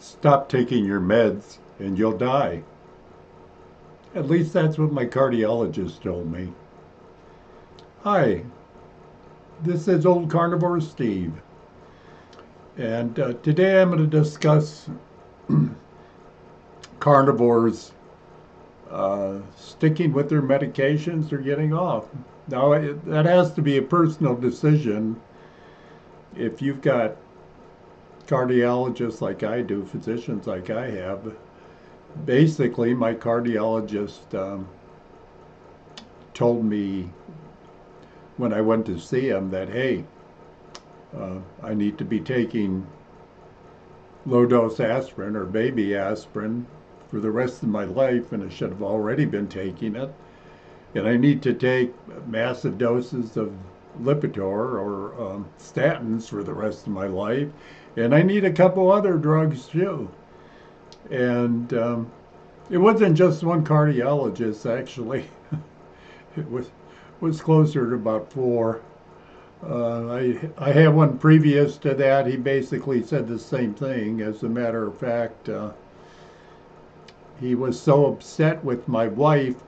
Stop taking your meds and you'll die. At least that's what my cardiologist told me. Hi, this is old Carnivore Steve, and today I'm going to discuss carnivores sticking with their medications or getting off. Now, that has to be a personal decision. If you've got cardiologists like I do, physicians like I have, basically my cardiologist told me when I went to see him that, hey, I need to be taking low dose aspirin or baby aspirin for the rest of my life, and I should have already been taking it. And I need to take massive doses of Lipitor or statins for the rest of my life. And I need a couple other drugs too. And it wasn't just one cardiologist, actually. It was closer to about four. I had one previous to that. He basically said the same thing. As a matter of fact, he was so upset with my wife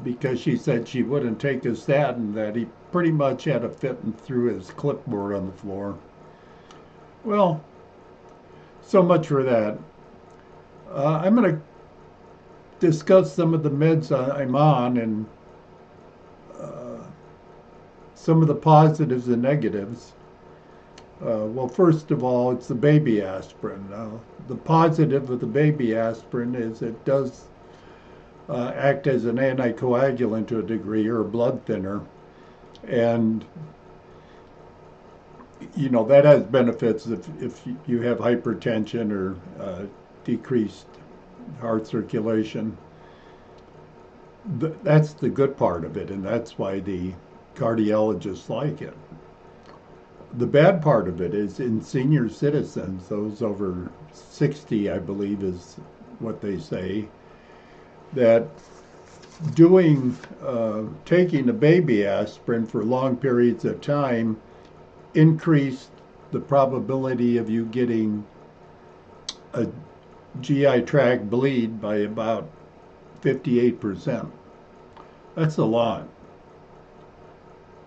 because she said she wouldn't take a statin that he pretty much had a fit and threw his clipboard on the floor. Well, so much for that. I'm going to discuss some of the meds I'm on and some of the positives and negatives. Well, first of all, it's the baby aspirin. The positive of the baby aspirin is it does act as an anticoagulant to a degree, or a blood thinner. And, that has benefits if you have hypertension or decreased heart circulation. That's the good part of it, and that's why the cardiologists like it. The bad part of it is in senior citizens, those over 60, I believe is what they say, that taking a baby aspirin for long periods of time increased the probability of you getting a GI tract bleed by about 58%. That's a lot.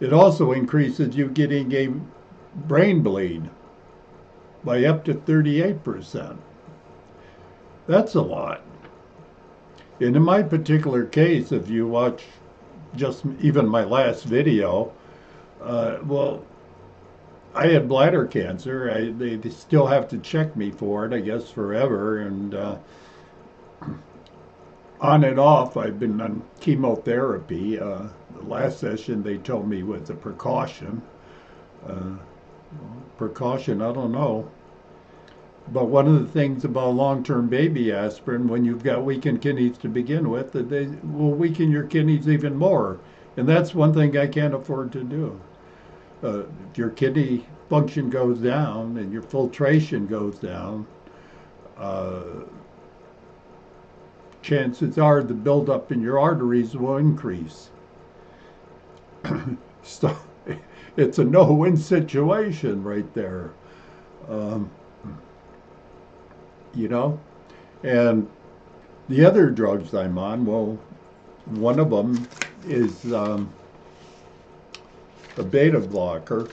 It also increases you getting a brain bleed by up to 38%. That's a lot. And in my particular case, if you watch just even my last video, well, I had bladder cancer. They still have to check me for it, I guess, forever. And on and off, I've been on chemotherapy. The last session they told me was a precaution. Precaution, I don't know. But one of the things about long-term baby aspirin, when you've got weakened kidneys to begin with, that they will weaken your kidneys even more. And that's one thing I can't afford to do. If your kidney function goes down and your filtration goes down, chances are the buildup in your arteries will increase. So it's a no-win situation right there. And the other drugs I'm on, well, one of them is a beta blocker.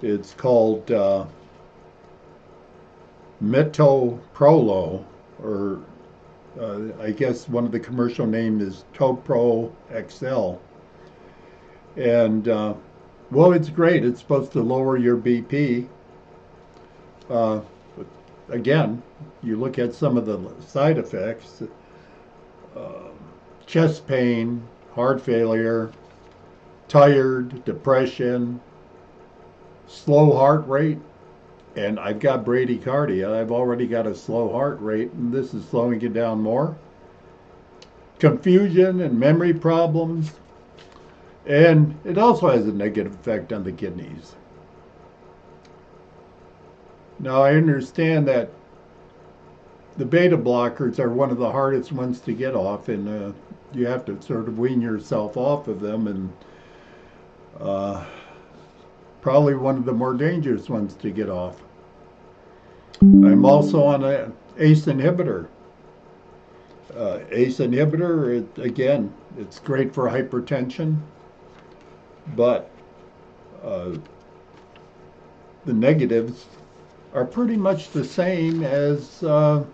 It's called metoprolol, or I guess one of the commercial name is Topro XL. And well, it's great. It's supposed to lower your BP. But again, you look at some of the side effects: chest pain, heart failure, tired, depression, slow heart rate. And I've got bradycardia. I've already got a slow heart rate, and this is slowing it down more. Confusion and memory problems. And it also has a negative effect on the kidneys. Now, I understand that the beta blockers are one of the hardest ones to get off, and you have to sort of wean yourself off of them, and probably one of the more dangerous ones to get off. I'm also on a ACE inhibitor. ACE inhibitor, again, it's great for hypertension, but uh, the negatives are pretty much the same as the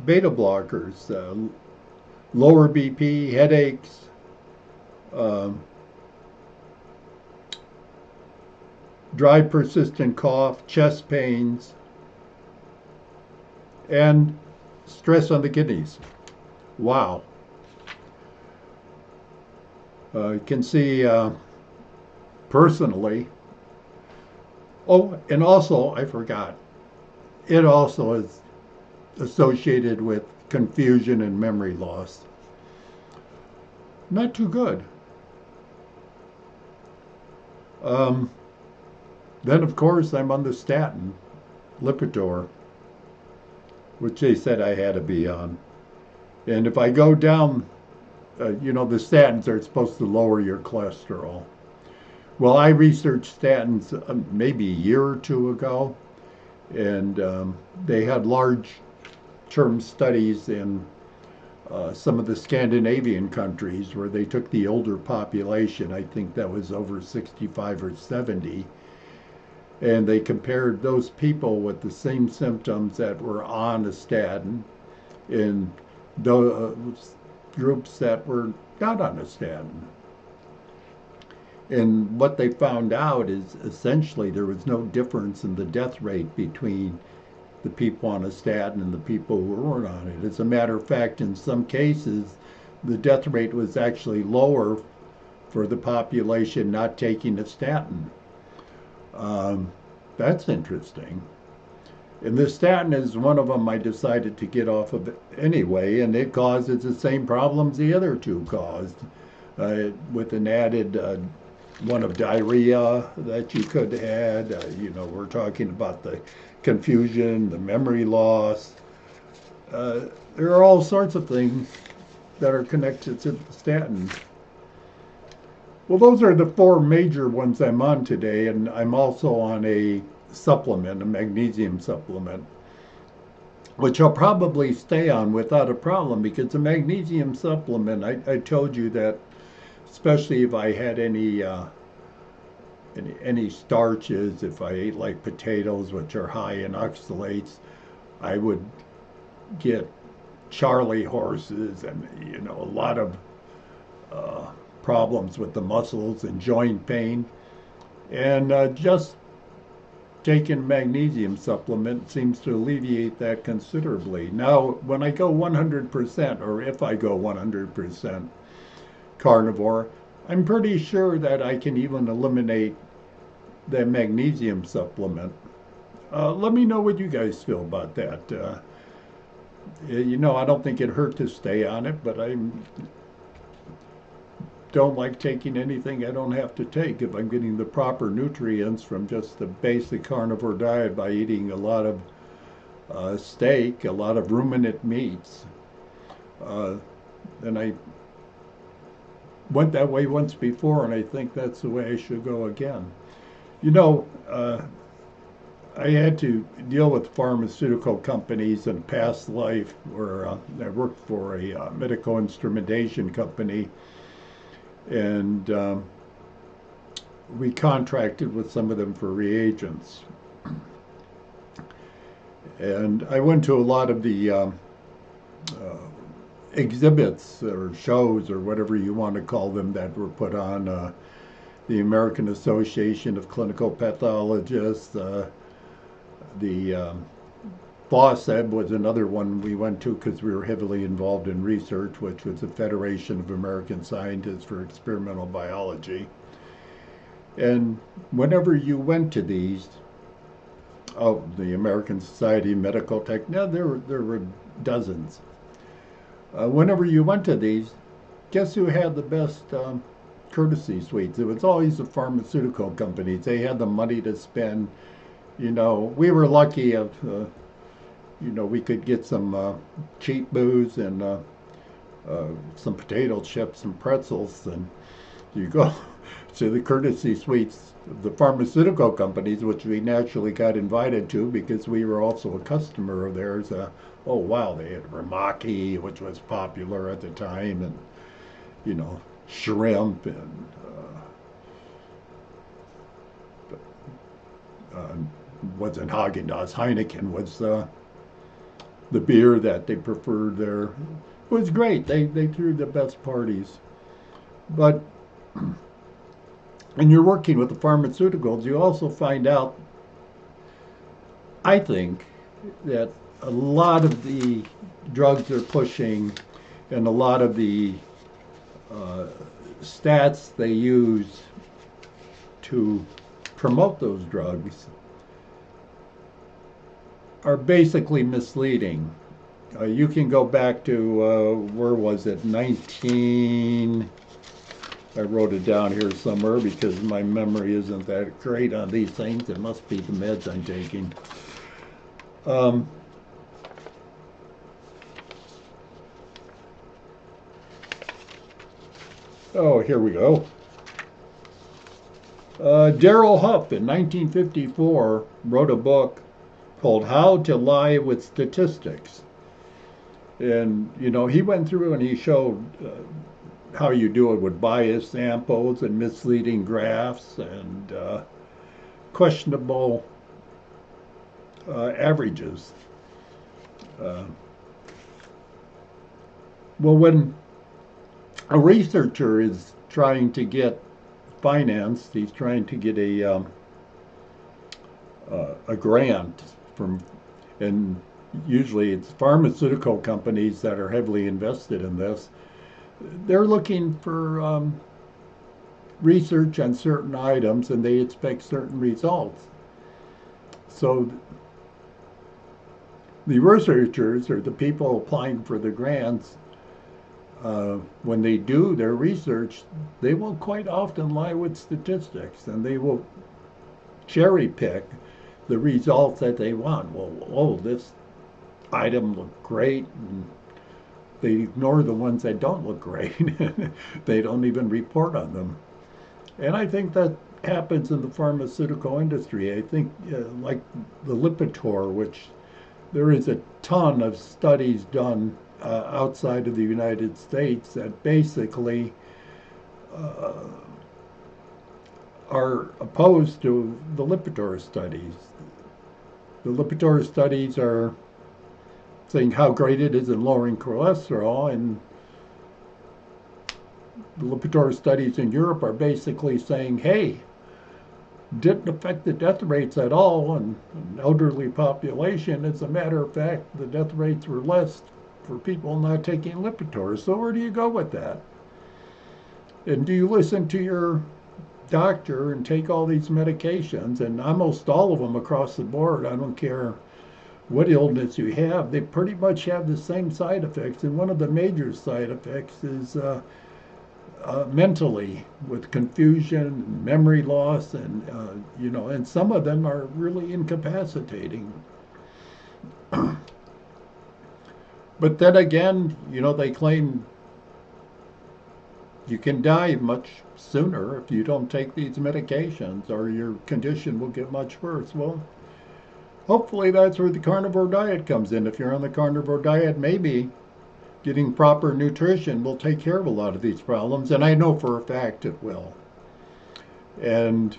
beta blockers. Lower BP, headaches, um, dry persistent cough, chest pains, and stress on the kidneys. Wow. You can see personally. Oh, and also, I forgot, it also is associated with confusion and memory loss. Not too good. Um, then, of course, I'm on the statin, Lipitor, which they said I had to be on. And if I go down, the statins are supposed to lower your cholesterol. Well, I researched statins maybe a year or two ago, and they had large term studies in some of the Scandinavian countries where they took the older population, I think that was over 65 or 70, and they compared those people with the same symptoms that were on a statin in those groups that were not on a statin. And what they found out is essentially there was no difference in the death rate between the people on a statin and the people who weren't on it. As a matter of fact, in some cases, the death rate was actually lower for the population not taking a statin. That's interesting. And the statin is one of them I decided to get off of anyway, and it causes the same problems the other two caused, with an added one of diarrhea that you could add. We're talking about the confusion, the memory loss. There are all sorts of things that are connected to the statin. Well, those are the four major ones I'm on today, and I'm also on a supplement, a magnesium supplement, which I'll probably stay on without a problem because the magnesium supplement, I told you that, especially if I had any starches, if I ate like potatoes, which are high in oxalates, I would get Charlie horses and a lot of problems with the muscles and joint pain. And just taking magnesium supplement seems to alleviate that considerably. Now, when I go 100%, or if I go 100% carnivore, I'm pretty sure that I can even eliminate the magnesium supplement. Let me know what you guys feel about that. I don't think it hurt to stay on it, but I don't like taking anything I don't have to take if I'm getting the proper nutrients from just the basic carnivore diet by eating a lot of steak, a lot of ruminant meats. And I went that way once before, and I think that's the way I should go again. I had to deal with pharmaceutical companies in past life where I worked for a medical instrumentation company, and we contracted with some of them for reagents. And I went to a lot of the exhibits or shows or whatever you want to call them that were put on the American Association of Clinical Pathologists. The FOSSEB was another one we went to because we were heavily involved in research, which was the Federation of American Scientists for Experimental Biology. And whenever you went to these, the American Society of Medical Tech, now there were dozens. Whenever you went to these, guess who had the best courtesy suites? It was always the pharmaceutical companies. They had the money to spend. We were lucky if, we could get some cheap booze and some potato chips and pretzels. And you go to the courtesy suites of the pharmaceutical companies, which we naturally got invited to because we were also a customer of theirs. Oh wow, they had ramaki, which was popular at the time, and shrimp, and uh, wasn't Haagen-Dazs. Heineken was the beer that they preferred there. It was great. They threw the best parties. But when you're working with the pharmaceuticals, you also find out, I think, that a lot of the drugs they're pushing and a lot of the uh, stats they use to promote those drugs are basically misleading. You can go back to, where was it, 19, I wrote it down here somewhere because my memory isn't that great on these things. It must be the meds I'm taking. Um, oh, here we go. Darrell Huff in 1954 wrote a book called How to Lie with Statistics. And, he went through and he showed how you do it with biased samples and misleading graphs and questionable averages. Uh, well, when a researcher is trying to get financed, he's trying to get a grant from, and usually it's pharmaceutical companies that are heavily invested in this. They're looking for research on certain items and they expect certain results. So the researchers or the people applying for the grants, when they do their research, they will quite often lie with statistics and they will cherry pick the results that they want. Well, oh, this item looked great, and they ignore the ones that don't look great. They don't even report on them. And I think that happens in the pharmaceutical industry. I think, like the Lipitor, which there is a ton of studies done outside of the United States that basically uh, are opposed to the Lipitor studies. The Lipitor studies are saying how great it is in lowering cholesterol, and the Lipitor studies in Europe are basically saying, hey, didn't affect the death rates at all in an elderly population. As a matter of fact, the death rates were less for people not taking Lipitor. So where do you go with that? And do you listen to your doctor and take all these medications? And almost all of them across the board, I don't care what illness you have, they pretty much have the same side effects. And one of the major side effects is mentally, with confusion, memory loss, and and some of them are really incapacitating. But then again, they claim you can die much sooner if you don't take these medications, or your condition will get much worse. Well, hopefully that's where the carnivore diet comes in. If you're on the carnivore diet, maybe getting proper nutrition will take care of a lot of these problems, and I know for a fact it will. And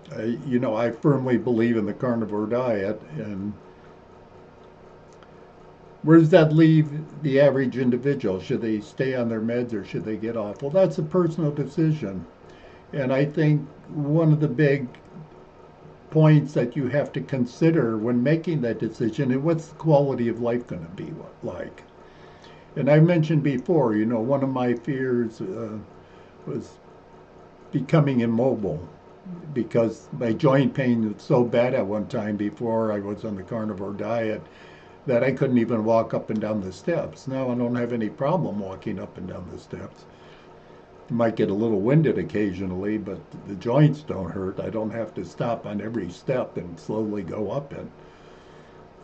I firmly believe in the carnivore diet. And where does that leave the average individual? Should they stay on their meds or should they get off? Well, that's a personal decision. And I think one of the big points that you have to consider when making that decision is, what's the quality of life going to be like? And I mentioned before, one of my fears was becoming immobile, because my joint pain was so bad at one time before I was on the carnivore diet that I couldn't even walk up and down the steps. Now I don't have any problem walking up and down the steps. I might get a little winded occasionally, but the joints don't hurt. I don't have to stop on every step and slowly go up it.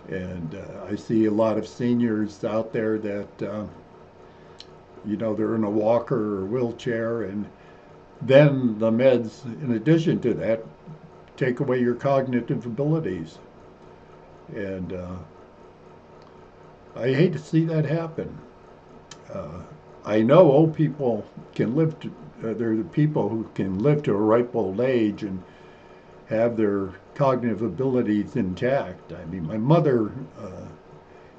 And I see a lot of seniors out there that, they're in a walker or wheelchair, and then the meds, in addition to that, take away your cognitive abilities. And I hate to see that happen. Uh, I know old people can live to, there are people who can live to a ripe old age and have their cognitive abilities intact. I mean, my mother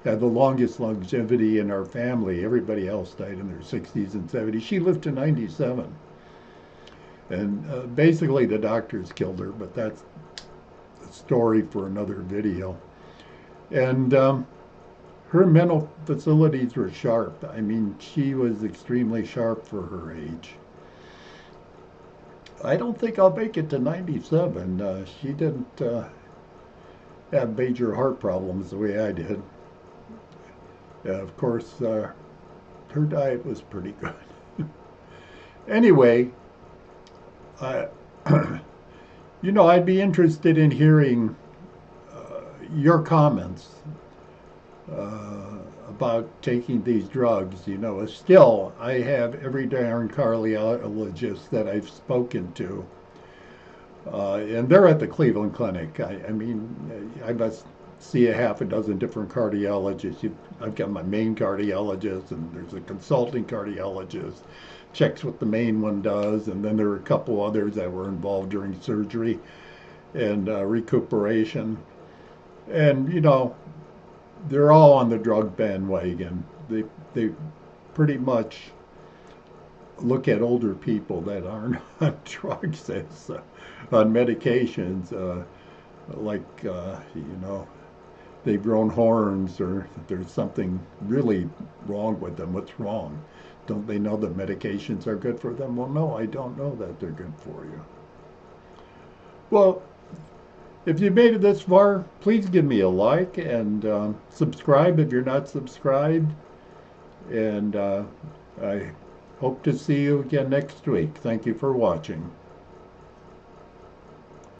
had the longest longevity in our family. Everybody else died in their 60s and 70s. She lived to 97. And basically, the doctors killed her, but that's a story for another video. And her mental facilities were sharp. I mean, she was extremely sharp for her age. I don't think I'll make it to 97. She didn't have major heart problems the way I did. Of course, her diet was pretty good. Anyway, I, I'd be interested in hearing your comments about taking these drugs. Still, I have every darn cardiologist that I've spoken to, and they're at the Cleveland Clinic. I mean, I must see a half a dozen different cardiologists. I've got my main cardiologist, and there's a consulting cardiologist, checks what the main one does, and then there are a couple others that were involved during surgery and recuperation. And they're all on the drug bandwagon. They pretty much look at older people that aren't on drugs as on medications, like they've grown horns or there's something really wrong with them. What's wrong? Don't they know that medications are good for them? Well, no, I don't know that they're good for you. Well, if you made it this far, please give me a like and subscribe if you're not subscribed. And I hope to see you again next week. Thank you for watching.